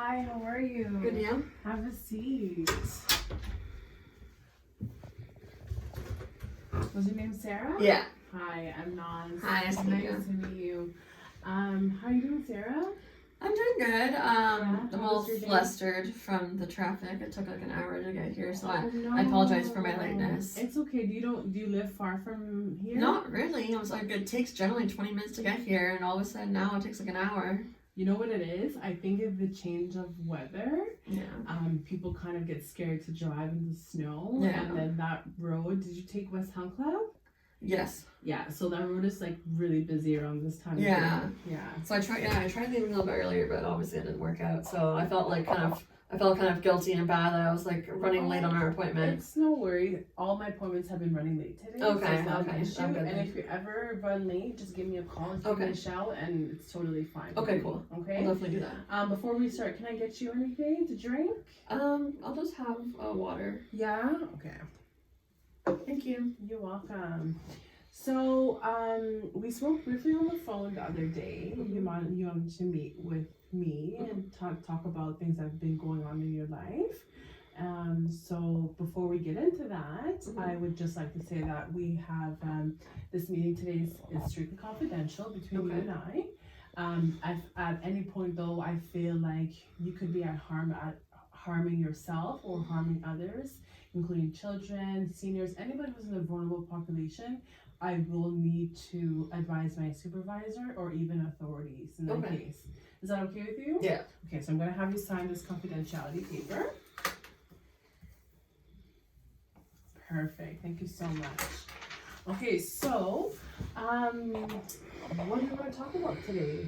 Hi, how are you? Good, you? Have a seat. Was your name Sarah? Yeah. Hi, I'm Naz. Hi, nice to meet you. Nice to meet you. How are you doing, Sarah? I'm doing good. I'm how all was your day? flustered from the traffic. It took like an hour to get here, so No. I apologize for my lateness. It's okay. Do you live far from here? Not really. It was like it takes generally 20 minutes to get here, and all of a sudden now it takes like an hour. You know what it is? I think of the change of weather. Yeah. People kind of get scared to drive in the snow. Yeah. And then that road, did you take West Huncloud? Yes. Yeah, so that road is like really busy around this time Yeah. of year. Yeah. So I tried leaving a little bit earlier, but obviously it didn't work out. So I felt kind of guilty and bad that I was like running late on our appointment. It's no worry. All my appointments have been running late today. Okay, So it's not an okay. issue. I'm good And then. if you ever run late, just give me a call and give me a shout, and it's totally fine. Okay, cool. Okay. I'll definitely do that. Before we start, can I get you anything to drink? I'll just have water. Yeah. Okay. Thank you. You're welcome. So, we spoke briefly on the phone the other day. You wanted to meet with me and talk about things that have been going on in your life. So before we get into that, I would just like to say that we have this meeting today is strictly confidential between you and I. At any point though, I feel like you could be at harming yourself or harming others, including children, seniors, anybody who's in a vulnerable population. I will need to advise my supervisor or even authorities in that case. Is that okay with you? Yeah. Okay, so I'm going to have you sign this confidentiality paper. Perfect. Thank you so much. Okay, so what do you want to talk about today?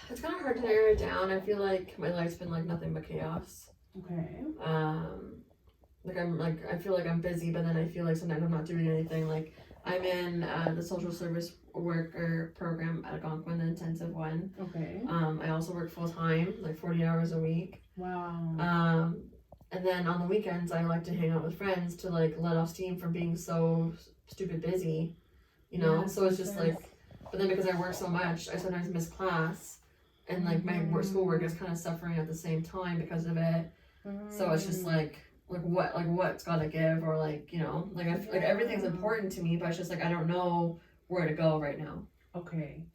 It's kind of hard to narrow it down. I feel like my life's been like nothing but chaos. Okay. I feel like I'm busy, but then I feel like sometimes I'm not doing anything. Like I'm in the social service worker program at Algonquin, the intensive one. Okay. I also work full time, like 40 hours a week. Wow. And then on the weekends, I like to hang out with friends to like let off steam from being so stupid busy, you know? Yes, so it's just like, but then because I work so much, I sometimes miss class, and like my schoolwork is kind of suffering at the same time because of it. So it's just like what's gotta give, or like, you know, like I feel like everything's important to me, but it's just like I don't know where to go right now. Okay.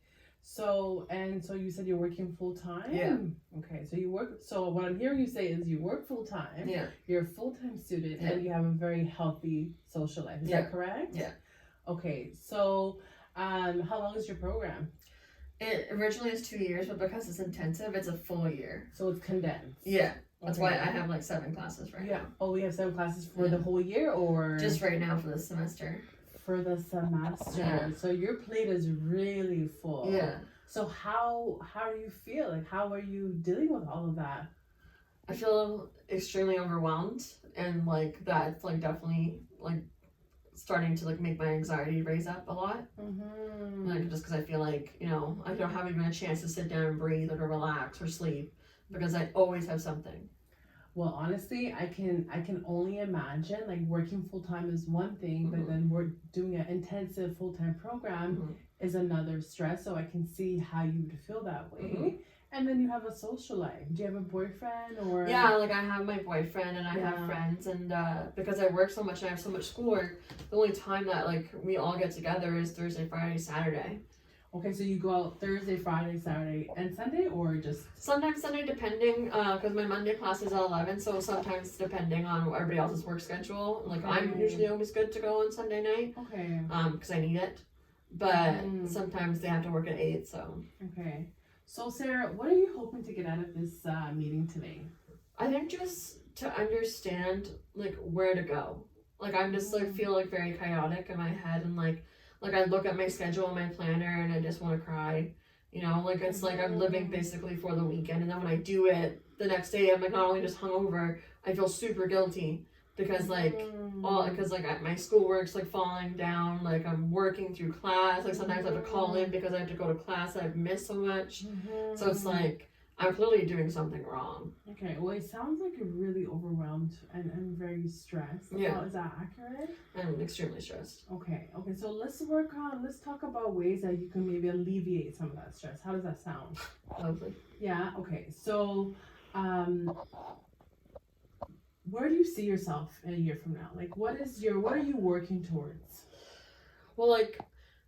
So you said you're working full time? Yeah. Okay, so what I'm hearing you say is you work full time. Yeah. You're a full-time student, Yeah. and you have a very healthy social life. Is that correct? Yeah. Okay, so how long is your program? It originally is 2 years, but because it's intensive, it's a full year. So it's condensed. Yeah. That's why I have like 7 classes right now. Oh, we have 7 classes for the whole year, or just right now for the semester? For the semester. Yeah. So your plate is really full. Yeah. So how do you feel? Like, how are you dealing with all of that? I feel extremely overwhelmed, and like that's like definitely like starting to like make my anxiety raise up a lot. Like just because I feel like, you know, I don't have even a chance to sit down and breathe or to relax or sleep because I always have something. Well, honestly, I can only imagine, like, working full-time is one thing, but then we're doing an intensive full-time program is another stress, so I can see how you would feel that way. And then you have a social life. Do you have a boyfriend or? Yeah, like I have my boyfriend and I have friends, and because I work so much and I have so much schoolwork, the only time that like we all get together is Thursday, Friday, Saturday. Okay, so you go out Thursday, Friday, Saturday, and Sunday, or just? Sometimes Sunday, depending, because my Monday class is at 11, so sometimes depending on everybody else's work schedule. Like I'm usually always good to go on Sunday night. Okay. Because I need it, but sometimes they have to work at 8, so. Okay. So Sarah, what are you hoping to get out of this meeting today? I think just to understand like where to go. Like I'm just like feel like very chaotic in my head, and like I look at my schedule and my planner and I just want to cry, you know, like it's like I'm living basically for the weekend, and then when I do it the next day, I'm like not only just hungover, I feel super guilty because like my schoolwork's like falling down, like I'm working through class, like sometimes I have to call in because I have to go to class that I've missed so much. So it's like I'm clearly doing something wrong. Okay, well, it sounds like you're really overwhelmed and very stressed. Yeah. Is that accurate? I'm extremely stressed. Okay, so let's talk about ways that you can maybe alleviate some of that stress. How does that sound? Lovely. Yeah, okay. So, where do you see yourself in a year from now? Like, what are you working towards? Well, like,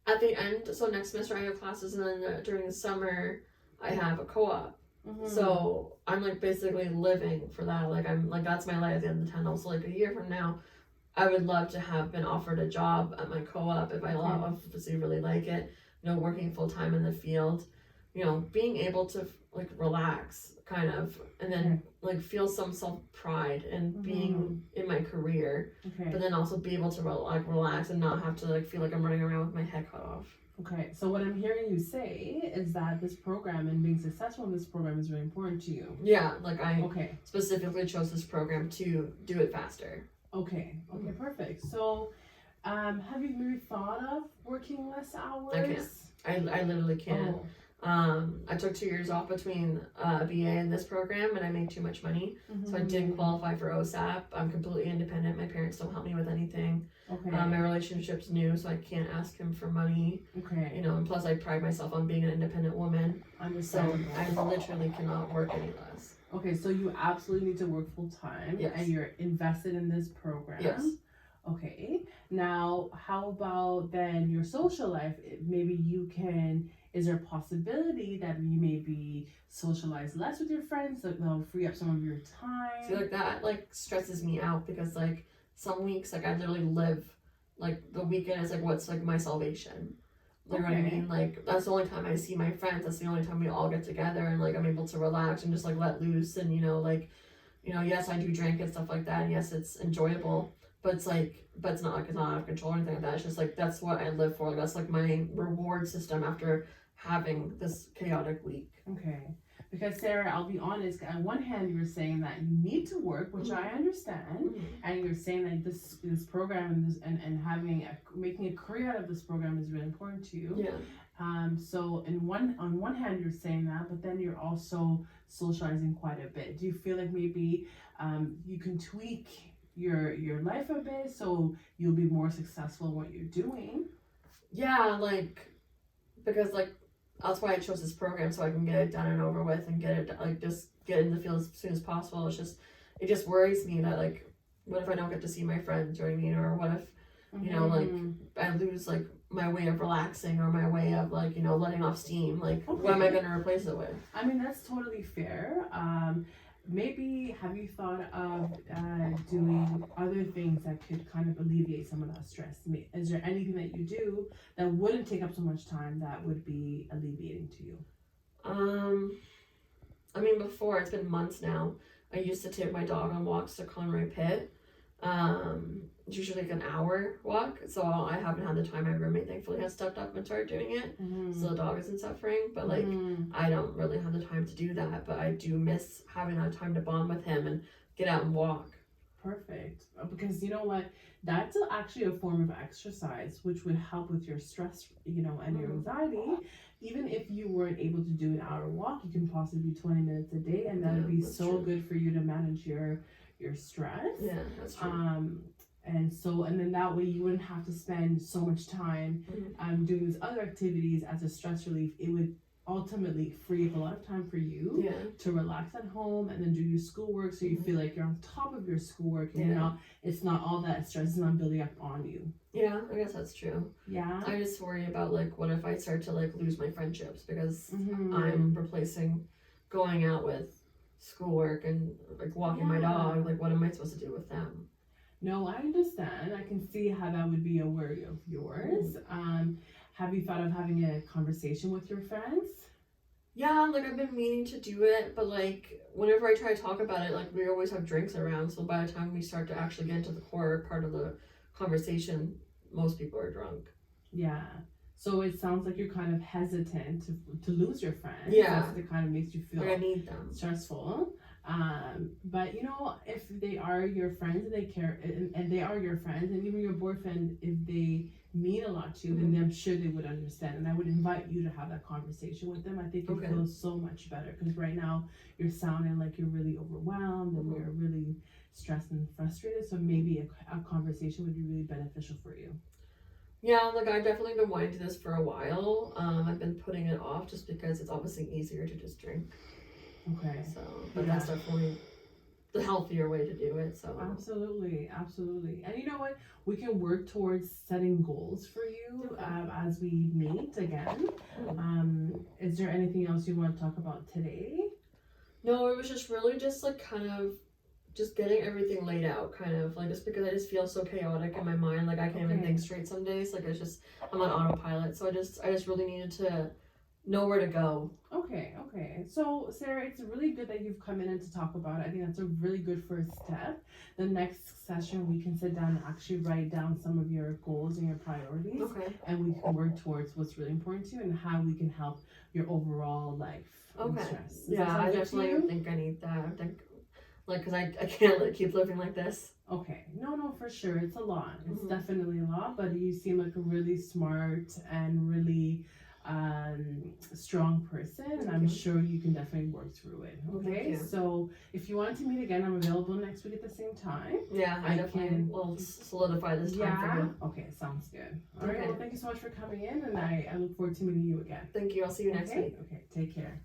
at the end, so next semester I have classes, and then during the summer I have a co-op. Mm-hmm. So I'm like basically living for that. Like I'm like that's my light at the end of the tunnel. So like a year from now, I would love to have been offered a job at my co-op if I obviously really like it. You know, working full time in the field. You know, being able to like relax, kind of, and then like feel some self pride in being in my career. Okay. But then also be able to relax and not have to like feel like I'm running around with my head cut off. Okay, so what I'm hearing you say is that this program and being successful in this program is really important to you. Yeah, like I specifically chose this program to do it faster. Okay, perfect. So, have you maybe thought of working less hours? I can't. I literally can't. I took 2 years off between BA and this program, and I made too much money, so I didn't qualify for OSAP. I'm completely independent. My parents don't help me with anything. Okay. My relationship's new, so I can't ask him for money. Okay. You know, and plus I pride myself on being an independent woman. So I literally cannot work any less. Okay, so you absolutely need to work full time, and you're invested in this program. Yes. Okay. Now, how about then your social life? Maybe you can. Is there a possibility that you maybe socialize less with your friends, so they'll free up some of your time? See, like that, like stresses me out because like some weeks, like I literally live, like the weekend is like what's like my salvation. You know what I mean? Like that's the only time I see my friends. That's the only time we all get together, and like I'm able to relax and just like let loose. And yes, I do drink and stuff like that. And yes, it's enjoyable, but it's not like it's not out of control or anything like that. It's just like that's what I live for. That's like my reward system after having this chaotic week. Okay. Because Sarah, I'll be honest, on one hand you were saying that you need to work, which I understand, and you're saying that this program and making a career out of this program is really important to you. Yeah. So on one hand you're saying that, but then you're also socializing quite a bit. Do you feel like maybe you can tweak your life a bit so you'll be more successful in what you're doing? Yeah, because that's why I chose this program, so I can get it done and over with and just get in the field as soon as possible. It just worries me that what if I don't get to see my friends, you know what I mean? Or what if, I lose my way of relaxing or my way of letting off steam. What am I going to replace it with? I mean, that's totally fair. Maybe have you thought of doing other things that could kind of alleviate some of that stress? Is there anything that you do that wouldn't take up so much time that would be alleviating to you? I mean, before, it's been months now, I used to take my dog on walks to Conroy Pit. It's usually an hour walk, so I haven't had the time. My roommate thankfully has stepped up and started doing it, so the dog isn't suffering, but I don't really have the time to do that, but I do miss having that time to bond with him and get out and walk. Perfect. Because you know what, that's actually a form of exercise which would help with your stress, and your anxiety. Even if you weren't able to do an hour walk, you can possibly do 20 minutes a day, and that would be so good for you to manage your stress. Yeah, that's true. And then that way you wouldn't have to spend so much time doing these other activities as a stress relief. It would ultimately free up a lot of time for you to relax at home and then do your schoolwork, so you feel like you're on top of your schoolwork and it's not all that stress is not building up on you. Yeah, I guess that's true. Yeah. I just worry about what if I start to lose my friendships because I'm replacing going out with schoolwork and walking my dog. What am I supposed to do with them? No, I understand. I can see how that would be a worry of yours. Have you thought of having a conversation with your friends? Yeah, I've been meaning to do it, but whenever I try to talk about it, we always have drinks around, so by the time we start to actually get into the core part of the conversation, most people are drunk. Yeah. So it sounds like you're kind of hesitant to lose your friends. Yeah. It kind of makes you feel I need them. Stressful. But if they are your friends and they care, and they are your friends, and even your boyfriend, if they mean a lot to you, then I'm sure they would understand. And I would invite you to have that conversation with them. I think it feels so much better, because right now you're sounding like you're really overwhelmed and you're really stressed and frustrated. So maybe a conversation would be really beneficial for you. Yeah, like I've definitely been wanting to do this for a while. I've been putting it off just because it's obviously easier to just drink. Okay. So, but that's definitely the healthier way to do it. So absolutely. And you know what? We can work towards setting goals for you as we meet again. Is there anything else you want to talk about today? No, it was just really just like kind of just getting everything laid out, kind of like, just because I just feel so chaotic in my mind, like I can't even think straight some days, like I'm on autopilot. So I just really needed to know where to go. Okay. So Sarah, it's really good that you've come in and to talk about it. I think that's a really good first step. The next session we can sit down and actually write down some of your goals and your priorities. Okay. And we can work towards what's really important to you and how we can help your overall life and stress. Yeah, I definitely think I need that. I think, like, because I can't keep living like this. Okay. No, for sure. It's a lot. It's definitely a lot, but you seem like a really smart and really strong person, and I'm sure you can definitely work through it. Okay, so if you want to meet again, I'm available next week at the same time. Yeah, I definitely will solidify this time for you. Okay, sounds good. All right, well, thank you so much for coming in, and I look forward to meeting you again. Thank you. I'll see you next week. Okay, take care.